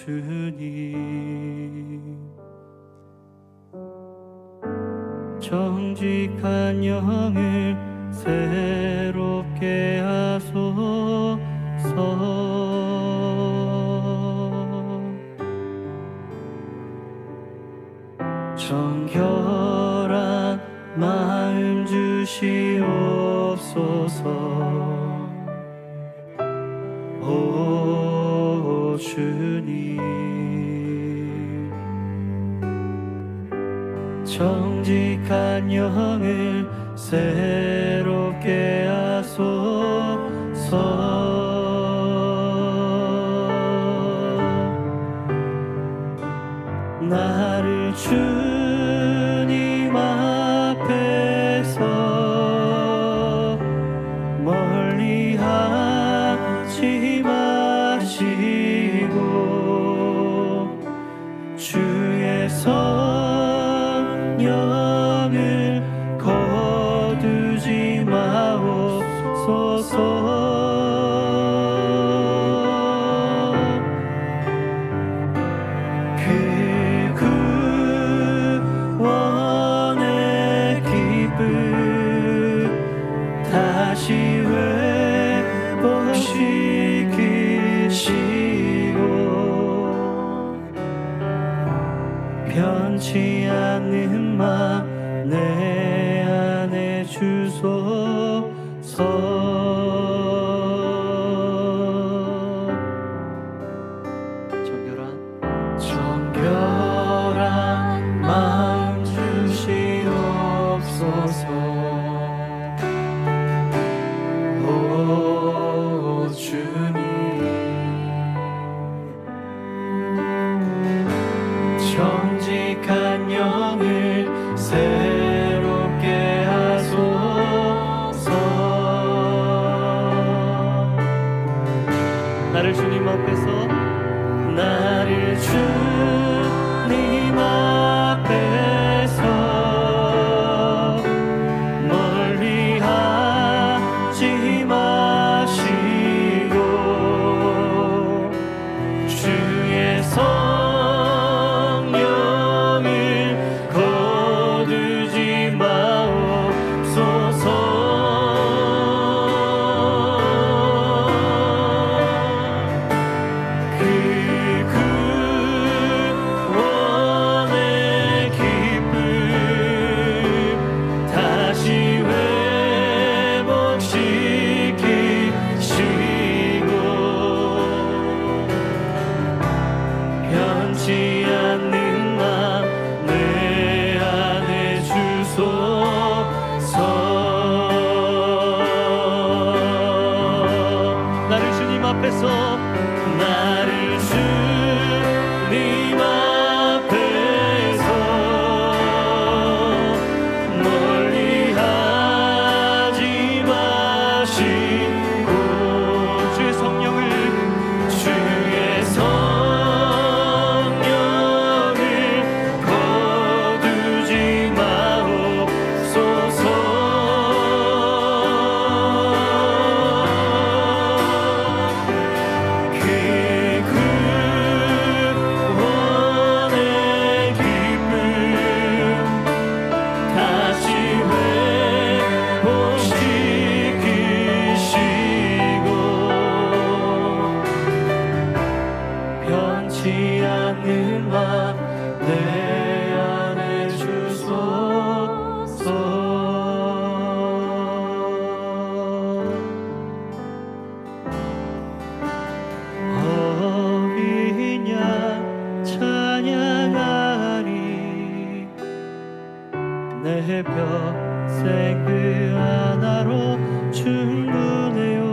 주님, 정직한 영을 새롭게 하소서. 정결한 마음 주시옵소서. 오 주님, 정직한 영을 새롭게 하소서. 나를 주님 앞에서 멀리 하지 마시고 주의 성령을 거두지 마옵소서. 다시 회복시키시고 변치 않는 맘 내 안에 주소서. 정결한 마음 주시옵소서. 오 주님, 정직한 영을 새롭게 하소서. 나를 주님 앞에서, 나를 주님 앞에서 멀리 하지 마시고 주의 성령을 거두지 마옵소서. 변치 않는 맘 내 안에 주소서. 나를 주님 앞에서, 나를 주님 앞에서 멀리 하지 마시고 주의 성령을, 주의 변치 않는 맘 내 안에 주소서. 어린 양 찬양하리, 내 평생 그 하나로 충분해요.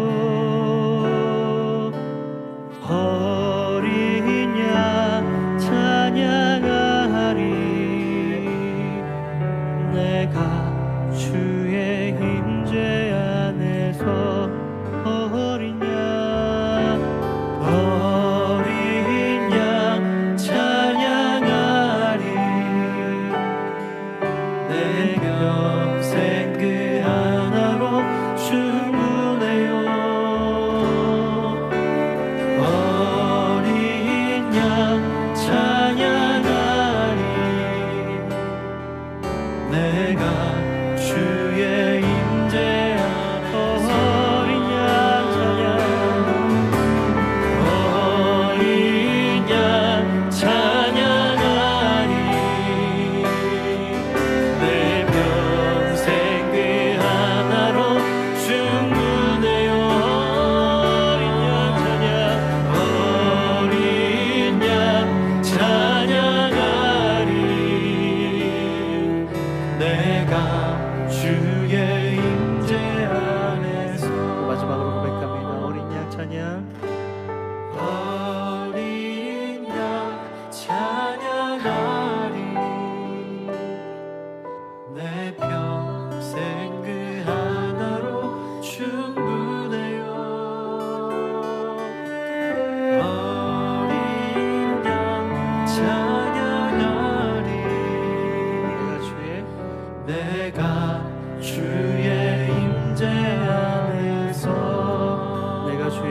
어린 양 찬양하리, 내가 주의 임재 안에서 어린 양 찬양하리, 내 평생 그 하나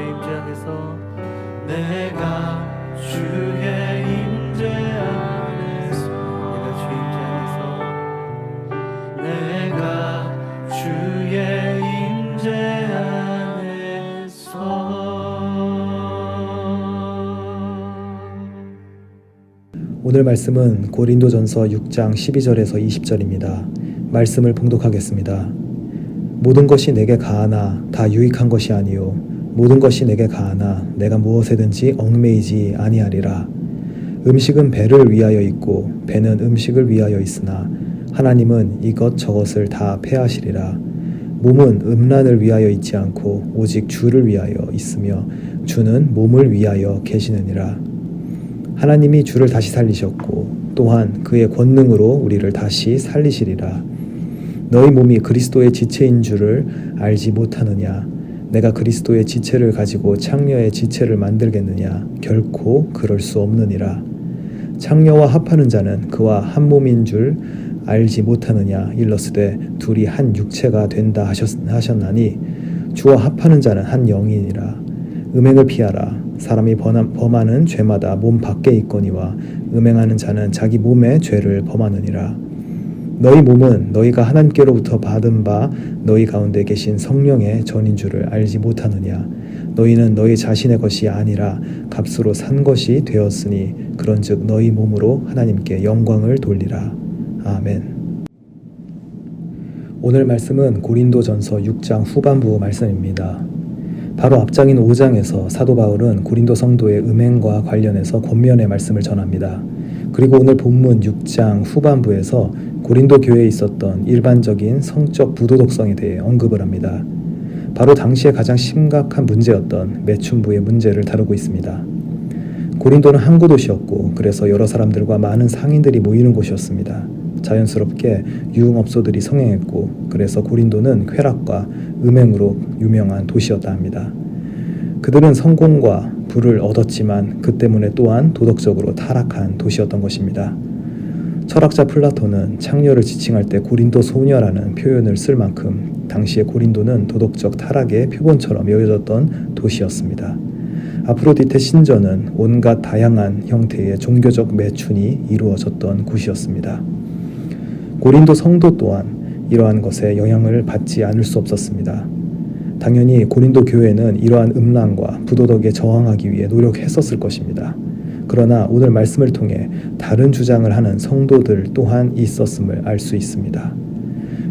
임재 안에서 내가 주의 임재 안에서 내가 주의 임재 안에서 오늘 말씀은 고린도전서 6장 12절에서 20절입니다. 말씀을 봉독하겠습니다. 모든 것이 내게 가하나 다 유익한 것이 아니요 모든 것이 내게 가하나 내가 무엇에든지 얽매이지 아니하리라. 음식은 배를 위하여 있고 배는 음식을 위하여 있으나 하나님은 이것 저것을 다 패하시리라. 몸은 음란을 위하여 있지 않고 오직 주를 위하여 있으며 주는 몸을 위하여 계시느니라. 하나님이 주를 다시 살리셨고 또한 그의 권능으로 우리를 다시 살리시리라. 너희 몸이 그리스도의 지체인 줄을 알지 못하느냐? 내가 그리스도의 지체를 가지고 창녀의 지체를 만들겠느냐? 결코 그럴 수 없느니라. 창녀와 합하는 자는 그와 한 몸인 줄 알지 못하느냐? 일러스되 둘이 한 육체가 된다 하셨나니 주와 합하는 자는 한 영이니라. 음행을 피하라. 사람이 범하는 죄마다 몸 밖에 있거니와 음행하는 자는 자기 몸의 죄를 범하느니라. 너희 몸은 너희가 하나님께로부터 받은 바 너희 가운데 계신 성령의 전인 줄을 알지 못하느냐? 너희는 너희 자신의 것이 아니라 값으로 산 것이 되었으니 그런즉 너희 몸으로 하나님께 영광을 돌리라. 아멘. 오늘 말씀은 고린도전서 6장 후반부 말씀입니다. 바로 앞장인 5장에서 사도 바울은 고린도 성도의 음행과 관련해서 권면의 말씀을 전합니다. 그리고 오늘 본문 6장 후반부에서 고린도 교회에 있었던 일반적인 성적 부도덕성에 대해 언급을 합니다. 바로 당시에 가장 심각한 문제였던 매춘부의 문제를 다루고 있습니다. 고린도는 항구 도시였고 그래서 여러 사람들과 많은 상인들이 모이는 곳이었습니다. 자연스럽게 유흥업소들이 성행했고 그래서 고린도는 쾌락과 음행으로 유명한 도시였다 합니다. 그들은 성공과 부를 얻었지만 그 때문에 또한 도덕적으로 타락한 도시였던 것입니다. 철학자 플라톤은 창녀를 지칭할 때 고린도 소녀라는 표현을 쓸 만큼 당시의 고린도는 도덕적 타락의 표본처럼 여겨졌던 도시였습니다. 아프로디테 신전은 온갖 다양한 형태의 종교적 매춘이 이루어졌던 곳이었습니다. 고린도 성도 또한 이러한 것에 영향을 받지 않을 수 없었습니다. 당연히 고린도 교회는 이러한 음란과 부도덕에 저항하기 위해 노력했었을 것입니다. 그러나 오늘 말씀을 통해 다른 주장을 하는 성도들 또한 있었음을 알 수 있습니다.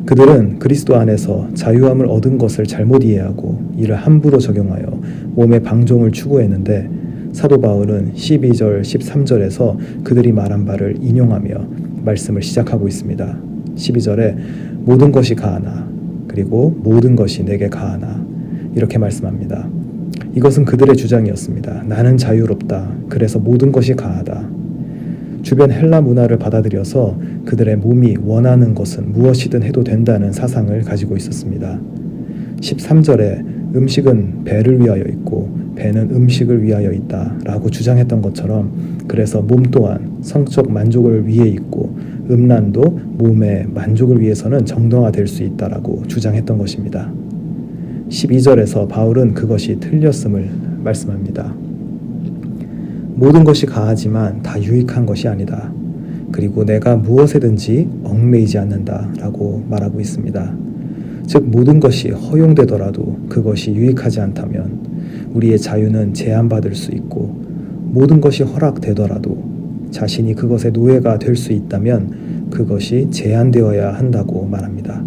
그들은 그리스도 안에서 자유함을 얻은 것을 잘못 이해하고 이를 함부로 적용하여 몸의 방종을 추구했는데 사도 바울은 12절, 13절에서 그들이 말한 바를 인용하며 말씀을 시작하고 있습니다. 12절에 모든 것이 가하나 그리고 모든 것이 내게 가하나 이렇게 말씀합니다. 이것은 그들의 주장이었습니다. 나는 자유롭다. 그래서 모든 것이 가하다. 주변 헬라 문화를 받아들여서 그들의 몸이 원하는 것은 무엇이든 해도 된다는 사상을 가지고 있었습니다. 13절에 음식은 배를 위하여 있고 배는 음식을 위하여 있다 라고 주장했던 것처럼 그래서 몸 또한 성적 만족을 위해 있고 음란도 몸의 만족을 위해서는 정당화될 수 있다라고 주장했던 것입니다. 12절에서 바울은 그것이 틀렸음을 말씀합니다. 모든 것이 가하지만 다 유익한 것이 아니다. 그리고 내가 무엇에든지 얽매이지 않는다 라고 말하고 있습니다. 즉 모든 것이 허용되더라도 그것이 유익하지 않다면 우리의 자유는 제한받을 수 있고 모든 것이 허락되더라도 자신이 그것의 노예가 될 수 있다면 그것이 제한되어야 한다고 말합니다.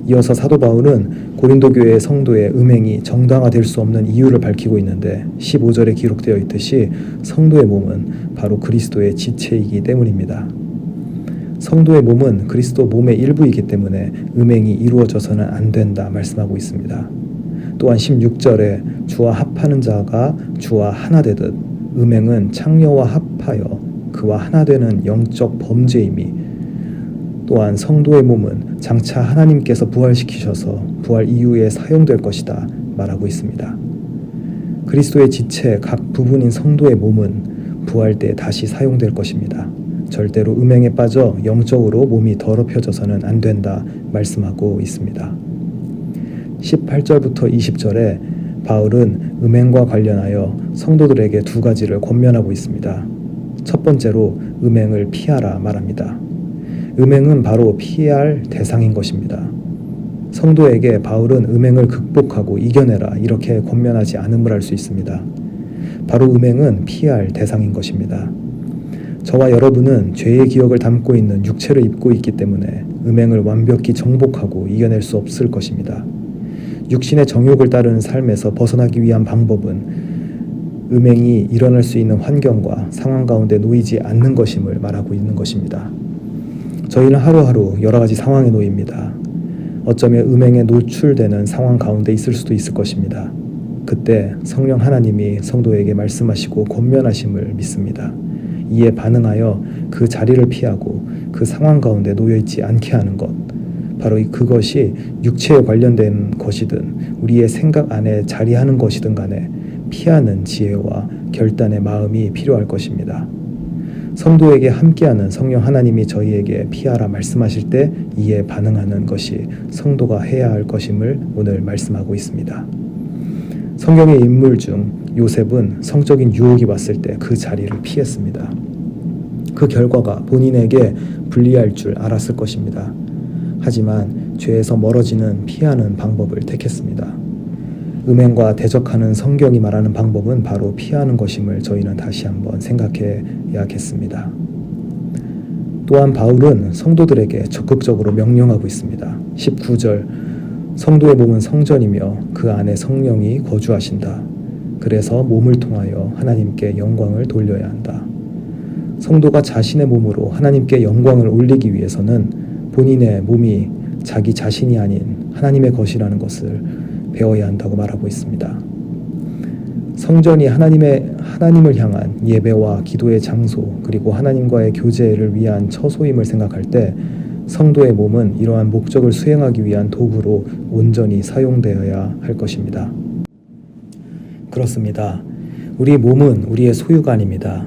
이어서 사도 바울은 고린도 교회의 성도의 음행이 정당화될 수 없는 이유를 밝히고 있는데 15절에 기록되어 있듯이 성도의 몸은 바로 그리스도의 지체이기 때문입니다. 성도의 몸은 그리스도 몸의 일부이기 때문에 음행이 이루어져서는 안 된다 말씀하고 있습니다. 또한 16절에 주와 합하는 자가 주와 하나 되듯 음행은 창녀와 합하여 그와 하나 되는 영적 범죄임이 또한 성도의 몸은 장차 하나님께서 부활시키셔서 부활 이후에 사용될 것이다 말하고 있습니다. 그리스도의 지체 각 부분인 성도의 몸은 부활 때 다시 사용될 것입니다. 절대로 음행에 빠져 영적으로 몸이 더럽혀져서는 안 된다 말씀하고 있습니다. 18절부터 20절에 바울은 음행과 관련하여 성도들에게 두 가지를 권면하고 있습니다. 첫 번째로 음행을 피하라 말합니다. 음행은 바로 피할 대상인 것입니다. 성도에게 바울은 음행을 극복하고 이겨내라 이렇게 권면하지 않음을 알 수 있습니다. 바로 음행은 피할 대상인 것입니다. 저와 여러분은 죄의 기억을 담고 있는 육체를 입고 있기 때문에 음행을 완벽히 정복하고 이겨낼 수 없을 것입니다. 육신의 정욕을 따르는 삶에서 벗어나기 위한 방법은 음행이 일어날 수 있는 환경과 상황 가운데 놓이지 않는 것임을 말하고 있는 것입니다. 저희는 하루하루 여러 가지 상황에 놓입니다. 어쩌면 음행에 노출되는 상황 가운데 있을 수도 있을 것입니다. 그때 성령 하나님이 성도에게 말씀하시고 권면하심을 믿습니다. 이에 반응하여 그 자리를 피하고 그 상황 가운데 놓여있지 않게 하는 것, 바로 그것이 육체에 관련된 것이든 우리의 생각 안에 자리하는 것이든 간에 피하는 지혜와 결단의 마음이 필요할 것입니다. 성도에게 함께하는 성령 하나님이 저희에게 피하라 말씀하실 때 이에 반응하는 것이 성도가 해야 할 것임을 오늘 말씀하고 있습니다. 성경의 인물 중 요셉은 성적인 유혹이 왔을 때 그 자리를 피했습니다. 그 결과가 본인에게 불리할 줄 알았을 것입니다. 하지만 죄에서 멀어지는 피하는 방법을 택했습니다. 음행과 대적하는 성경이 말하는 방법은 바로 피하는 것임을 저희는 다시 한번 생각해야겠습니다. 또한 바울은 성도들에게 적극적으로 명령하고 있습니다. 19절, 성도의 몸은 성전이며 그 안에 성령이 거주하신다. 그래서 몸을 통하여 하나님께 영광을 돌려야 한다. 성도가 자신의 몸으로 하나님께 영광을 올리기 위해서는 본인의 몸이 자기 자신이 아닌 하나님의 것이라는 것을 배워야 한다고 말하고 있습니다. 성전이 하나님을 향한 예배와 기도의 장소 그리고 하나님과의 교제를 위한 처소임을 생각할 때 성도의 몸은 이러한 목적을 수행하기 위한 도구로 온전히 사용되어야 할 것입니다. 그렇습니다. 우리 몸은 우리의 소유가 아닙니다.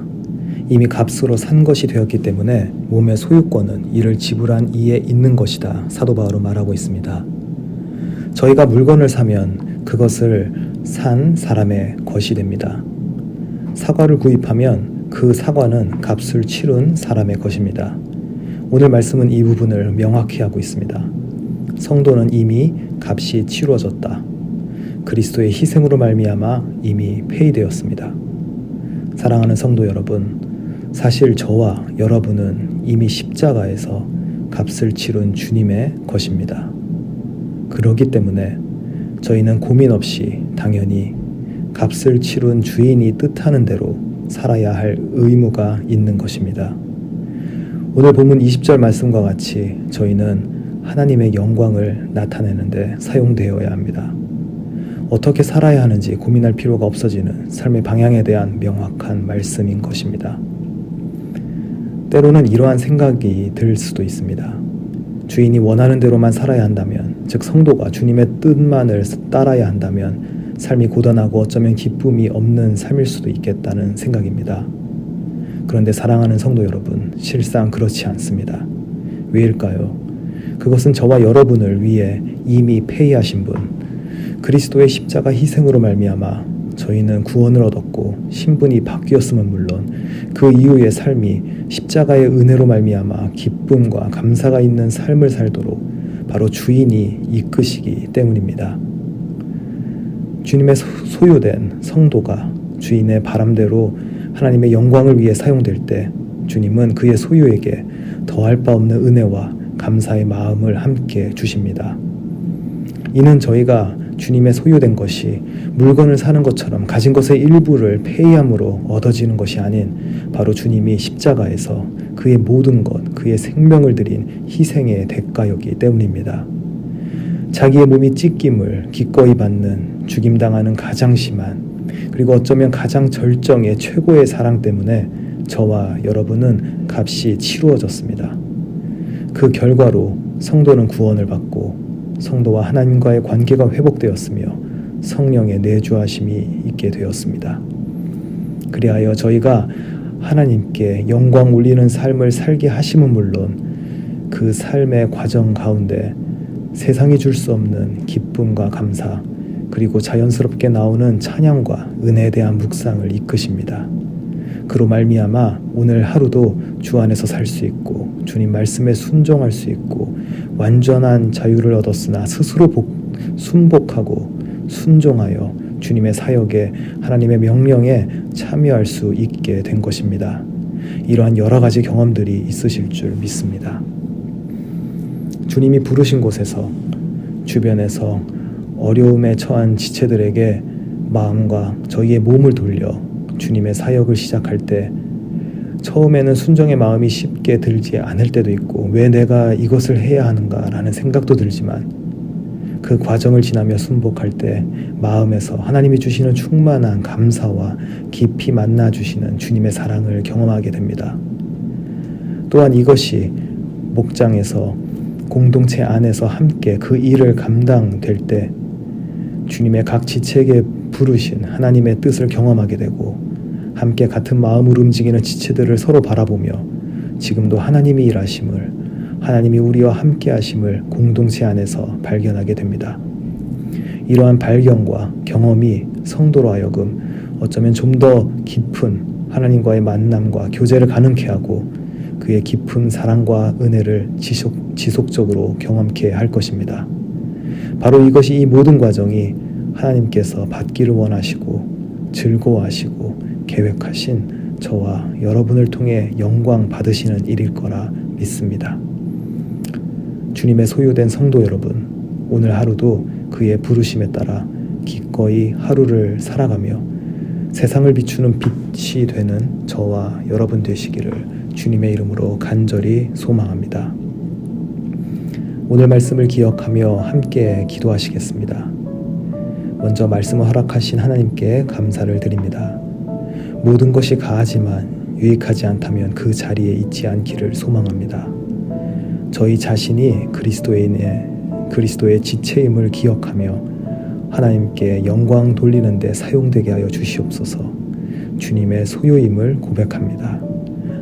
이미 값으로 산 것이 되었기 때문에 몸의 소유권은 이를 지불한 이에 있는 것이다. 사도 바울은 말하고 있습니다. 저희가 물건을 사면 그것을 산 사람의 것이 됩니다. 사과를 구입하면 그 사과는 값을 치른 사람의 것입니다. 오늘 말씀은 이 부분을 명확히 하고 있습니다. 성도는 이미 값이 치루어졌다. 그리스도의 희생으로 말미암아 이미 폐의되었습니다. 사랑하는 성도 여러분, 사실 저와 여러분은 이미 십자가에서 값을 치른 주님의 것입니다. 그렇기 때문에 저희는 고민 없이 당연히 값을 치른 주인이 뜻하는 대로 살아야 할 의무가 있는 것입니다. 오늘 본문 20절 말씀과 같이 저희는 하나님의 영광을 나타내는데 사용되어야 합니다. 어떻게 살아야 하는지 고민할 필요가 없어지는 삶의 방향에 대한 명확한 말씀인 것입니다. 때로는 이러한 생각이 들 수도 있습니다. 주인이 원하는 대로만 살아야 한다면, 즉 성도가 주님의 뜻만을 따라야 한다면 삶이 고단하고 어쩌면 기쁨이 없는 삶일 수도 있겠다는 생각입니다. 그런데 사랑하는 성도 여러분, 실상 그렇지 않습니다. 왜일까요? 그것은 저와 여러분을 위해 이미 폐의하신 분, 그리스도의 십자가 희생으로 말미암아 저희는 구원을 얻었고 신분이 바뀌었음은 물론 그 이후의 삶이 십자가의 은혜로 말미암아 기쁨과 감사가 있는 삶을 살도록 바로 주인이 이끄시기 때문입니다. 주님의 소유된 성도가 주인의 바람대로 하나님의 영광을 위해 사용될 때 주님은 그의 소유에게 더할 바 없는 은혜와 감사의 마음을 함께 주십니다. 이는 저희가 주님의 소유된 것이 물건을 사는 것처럼 가진 것의 일부를 폐의함으로 얻어지는 것이 아닌 바로 주님이 십자가에서 그의 모든 것, 그의 생명을 드린 희생의 대가였기 때문입니다. 자기의 몸이 찢김을 기꺼이 받는 죽임당하는 가장 심한 그리고 어쩌면 가장 절정의 최고의 사랑 때문에 저와 여러분은 값이 치루어졌습니다. 그 결과로 성도는 구원을 받고 성도와 하나님과의 관계가 회복되었으며 성령의 내주하심이 있게 되었습니다. 그리하여 저희가 하나님께 영광 올리는 삶을 살게 하심은 물론 그 삶의 과정 가운데 세상이 줄 수 없는 기쁨과 감사 그리고 자연스럽게 나오는 찬양과 은혜에 대한 묵상을 이끄십니다. 그로 말미암아 오늘 하루도 주 안에서 살 수 있고 주님 말씀에 순종할 수 있고 완전한 자유를 얻었으나 스스로 순복하고 순종하여 주님의 사역에 하나님의 명령에 참여할 수 있게 된 것입니다. 이러한 여러 가지 경험들이 있으실 줄 믿습니다. 주님이 부르신 곳에서 주변에서 어려움에 처한 지체들에게 마음과 저희의 몸을 돌려 주님의 사역을 시작할 때 처음에는 순종의 마음이 쉽게 들지 않을 때도 있고 왜 내가 이것을 해야 하는가라는 생각도 들지만 그 과정을 지나며 순복할 때 마음에서 하나님이 주시는 충만한 감사와 깊이 만나 주시는 주님의 사랑을 경험하게 됩니다. 또한 이것이 목장에서 공동체 안에서 함께 그 일을 감당될 때 주님의 각 지체에게 부르신 하나님의 뜻을 경험하게 되고 함께 같은 마음으로 움직이는 지체들을 서로 바라보며 지금도 하나님이 일하심을, 하나님이 우리와 함께 하심을 공동체 안에서 발견하게 됩니다. 이러한 발견과 경험이 성도로 하여금 어쩌면 좀 더 깊은 하나님과의 만남과 교제를 가능케 하고 그의 깊은 사랑과 은혜를 지속적으로 경험케 할 것입니다. 바로 이것이 이 모든 과정이 하나님께서 받기를 원하시고 즐거워하시고 계획하신 저와 여러분을 통해 영광 받으시는 일일 거라 믿습니다. 주님의 소유된 성도 여러분, 오늘 하루도 그의 부르심에 따라 기꺼이 하루를 살아가며 세상을 비추는 빛이 되는 저와 여러분 되시기를 주님의 이름으로 간절히 소망합니다. 오늘 말씀을 기억하며 함께 기도하시겠습니다. 먼저 말씀을 허락하신 하나님께 감사를 드립니다. 모든 것이 가하지만 유익하지 않다면 그 자리에 있지 않기를 소망합니다. 저희 자신이 그리스도의 지체임을 기억하며 하나님께 영광 돌리는 데 사용되게 하여 주시옵소서. 주님의 소유임을 고백합니다.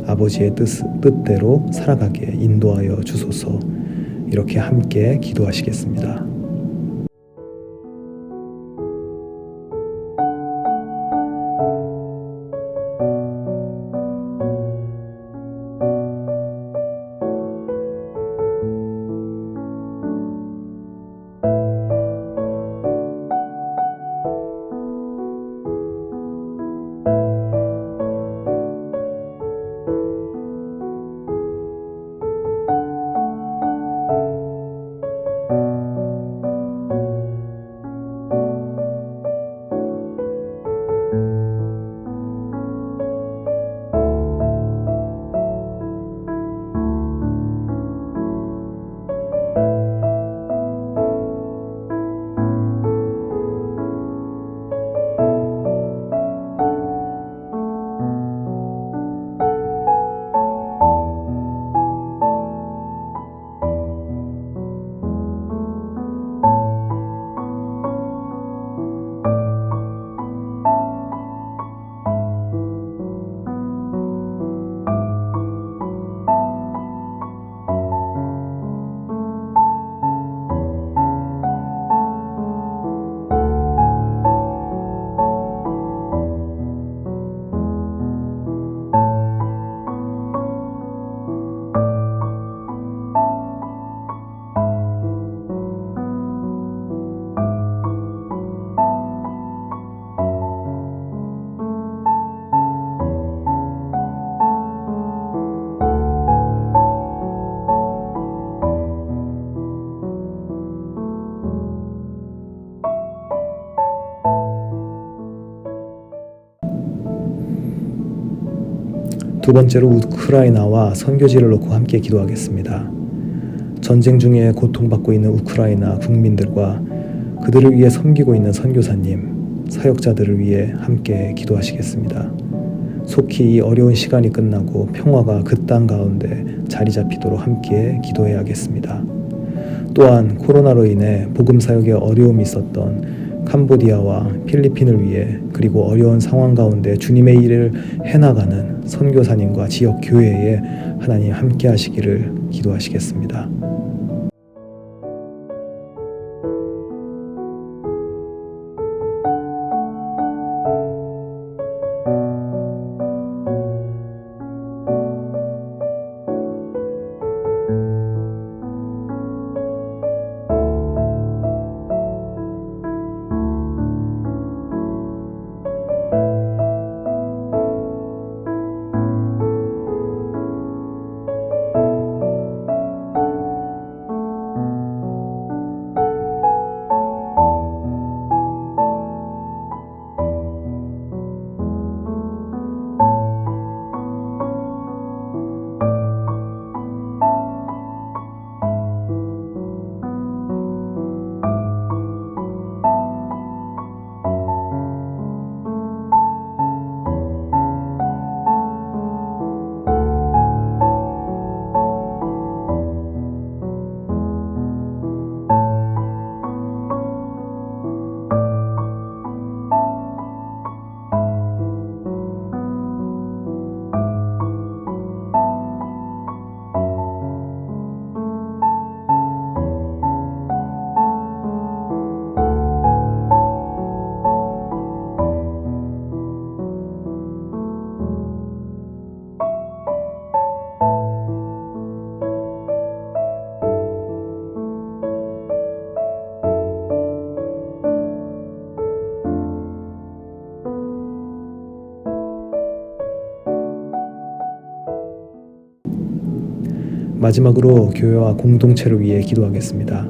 아버지의 뜻대로 살아가게 인도하여 주소서. 이렇게 함께 기도하시겠습니다. 두 번째로 우크라이나와 선교지를 놓고 함께 기도하겠습니다. 전쟁 중에 고통받고 있는 우크라이나 국민들과 그들을 위해 섬기고 있는 선교사님, 사역자들을 위해 함께 기도하시겠습니다. 속히 이 어려운 시간이 끝나고 평화가 그 땅 가운데 자리 잡히도록 함께 기도해야겠습니다. 또한 코로나로 인해 복음 사역에 어려움이 있었던 캄보디아와 필리핀을 위해 그리고 어려운 상황 가운데 주님의 일을 해나가는 선교사님과 지역 교회에 하나님 함께 하시기를 기도하시겠습니다. 마지막으로 교회와 공동체를 위해 기도하겠습니다.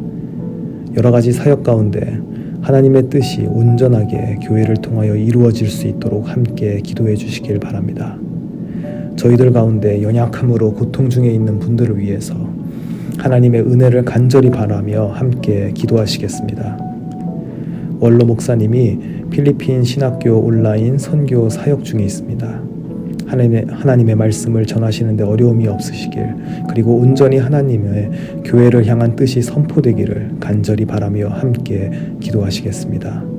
여러 가지 사역 가운데 하나님의 뜻이 온전하게 교회를 통하여 이루어질 수 있도록 함께 기도해 주시길 바랍니다. 저희들 가운데 연약함으로 고통 중에 있는 분들을 위해서 하나님의 은혜를 간절히 바라며 함께 기도하시겠습니다. 원로 목사님이 필리핀 신학교 온라인 선교 사역 중에 있습니다. 하나님의 말씀을 전하시는데 어려움이 없으시길, 그리고 온전히 하나님의 교회를 향한 뜻이 선포되기를 간절히 바라며 함께 기도하시겠습니다.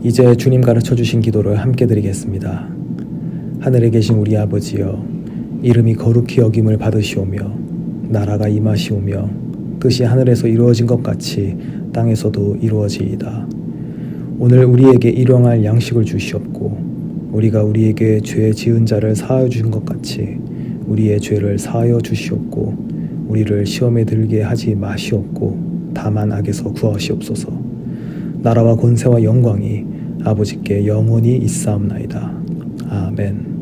이제 주님 가르쳐 주신 기도를 함께 드리겠습니다. 하늘에 계신 우리 아버지여, 이름이 거룩히 여김을 받으시오며 나라가 임하시오며 뜻이 하늘에서 이루어진 것 같이 땅에서도 이루어지이다. 오늘 우리에게 일용할 양식을 주시옵고, 우리가 우리에게 죄 지은 자를 사하여 주신 것 같이 우리의 죄를 사하여 주시옵고, 우리를 시험에 들게 하지 마시옵고 다만 악에서 구하시옵소서. 나라와 권세와 영광이 아버지께 영원히 있사옵나이다. 아멘.